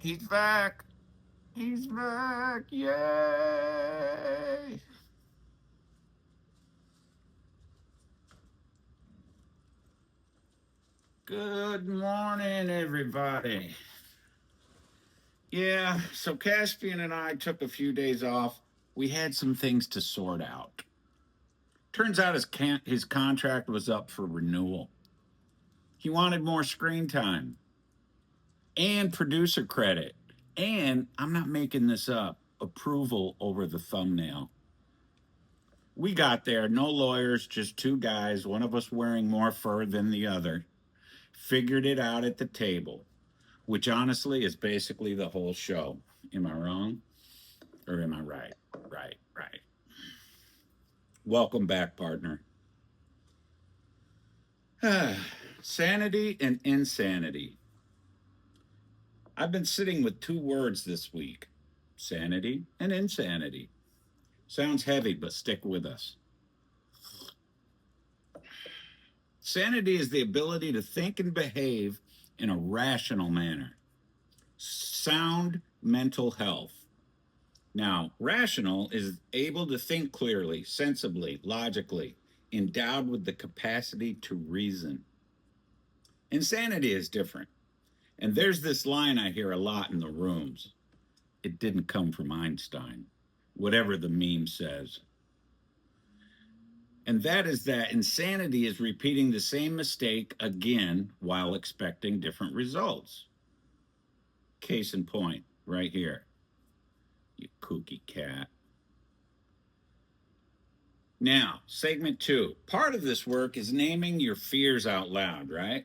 He's back. He's back. Yay. Good morning, everybody. Yeah, so Caspian and I took a few days off. We had some things to sort out. Turns out his contract was up for renewal. He wanted more screen time and producer credit. And I'm not making this up, approval over the thumbnail. We got there, no lawyers, just two guys, one of us wearing more fur than the other. Figured it out at the table, which honestly is basically the whole show. Am I wrong? Or am I right? Right. Welcome back, partner. Sanity and insanity. I've been sitting with two words this week: sanity and insanity. Sounds heavy, but stick with us. Sanity is the ability to think and behave in a rational manner. Sound mental health. Now, rational is able to think clearly, sensibly, logically, endowed with the capacity to reason. Insanity is different. And there's this line I hear a lot in the rooms. It didn't come from Einstein, whatever the meme says. And that is that insanity is repeating the same mistake again while expecting different results. Case in point, right here. You kooky cat. Now, segment 2. Part of this work is naming your fears out loud, right?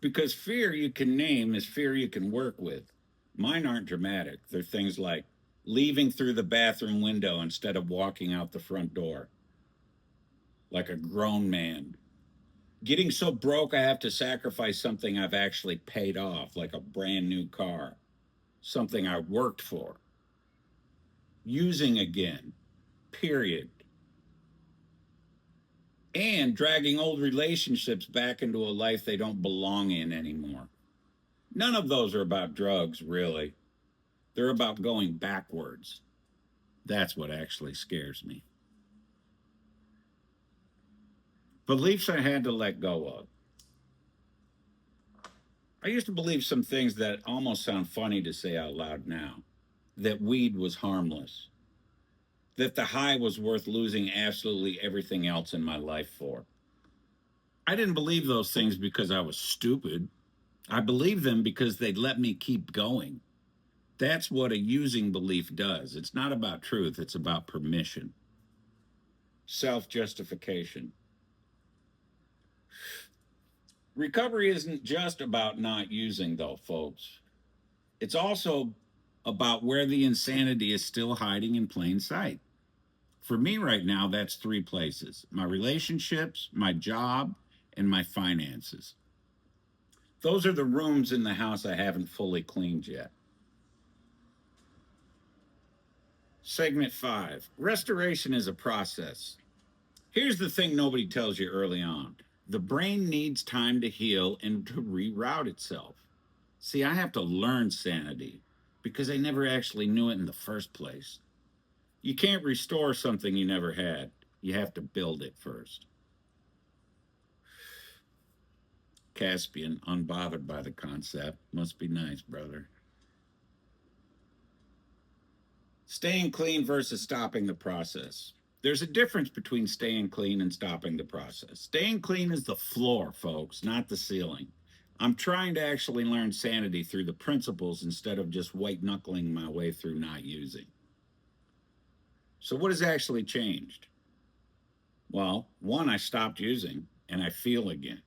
Because fear you can name is fear you can work with. Mine aren't dramatic. They're things like leaving through the bathroom window instead of walking out the front door, like a grown man. Getting so broke I have to sacrifice something I've actually paid off, like a brand new car, something I worked for. Using again, period. And dragging old relationships back into a life they don't belong in anymore. None of those are about drugs, really. They're about going backwards. That's what actually scares me. Beliefs I had to let go of. I used to believe some things that almost sound funny to say out loud now. That weed was harmless. That the high was worth losing absolutely everything else in my life for. I didn't believe those things because I was stupid. I believed them because they'd let me keep going. That's what a using belief does. It's not about truth, it's about permission. Self-justification. Recovery isn't just about not using, though, folks. It's also about where the insanity is still hiding in plain sight. For me right now, that's three places: my relationships, my job, and my finances. Those are the rooms in the house I haven't fully cleaned yet. Segment 5. Restoration is a process. Here's the thing nobody tells you early on: the brain needs time to heal and to reroute itself. See, I have to learn sanity because I never actually knew it in the first place. You can't restore something you never had. You have to build it first. Caspian, unbothered by the concept. Must be nice, brother. Staying clean versus stopping the process. There's a difference between staying clean and stopping the process. Staying clean is the floor, folks, not the ceiling. I'm trying to actually learn sanity through the principles instead of just white knuckling my way through not using. So, what has actually changed? Well, one, I stopped using and I feel again.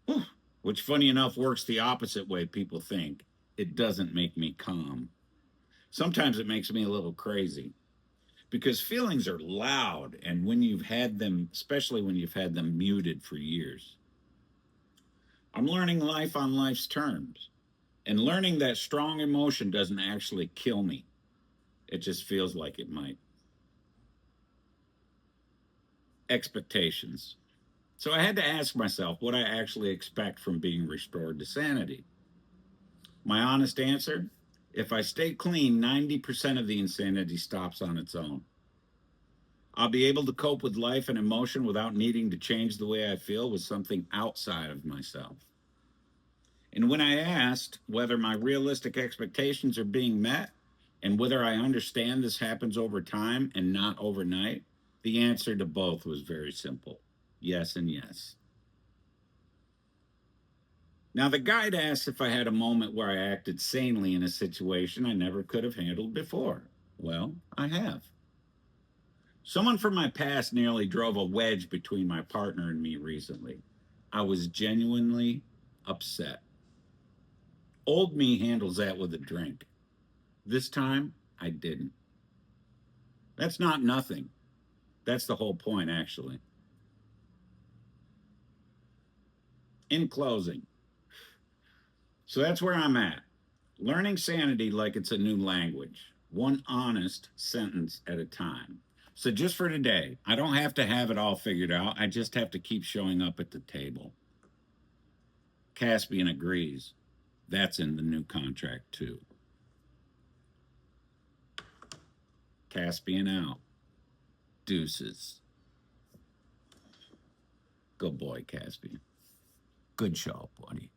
Whew. Which, funny enough, works the opposite way people think. It doesn't make me calm. Sometimes it makes me a little crazy because feelings are loud, and when you've had them, especially when you've had them muted for years. I'm learning life on life's terms and learning that strong emotion doesn't actually kill me. It just feels like it might. Expectations. So I had to ask myself what I actually expect from being restored to sanity. My honest answer, if I stay clean, 90% of the insanity stops on its own. I'll be able to cope with life and emotion without needing to change the way I feel with something outside of myself. And when I asked whether my realistic expectations are being met and whether I understand this happens over time and not overnight, the answer to both was very simple: yes and yes. Now, the guide asks if I had a moment where I acted sanely in a situation I never could have handled before. Well, I have. Someone from my past nearly drove a wedge between my partner and me recently. I was genuinely upset. Old me handles that with a drink. This time, I didn't. That's not nothing. That's the whole point, actually. In closing, so that's where I'm at. Learning sanity like it's a new language, one honest sentence at a time. So just for today, I don't have to have it all figured out. I just have to keep showing up at the table. Caspian agrees. That's in the new contract, too. Caspian out. Deuces. Good boy, Caspian. Good show, buddy.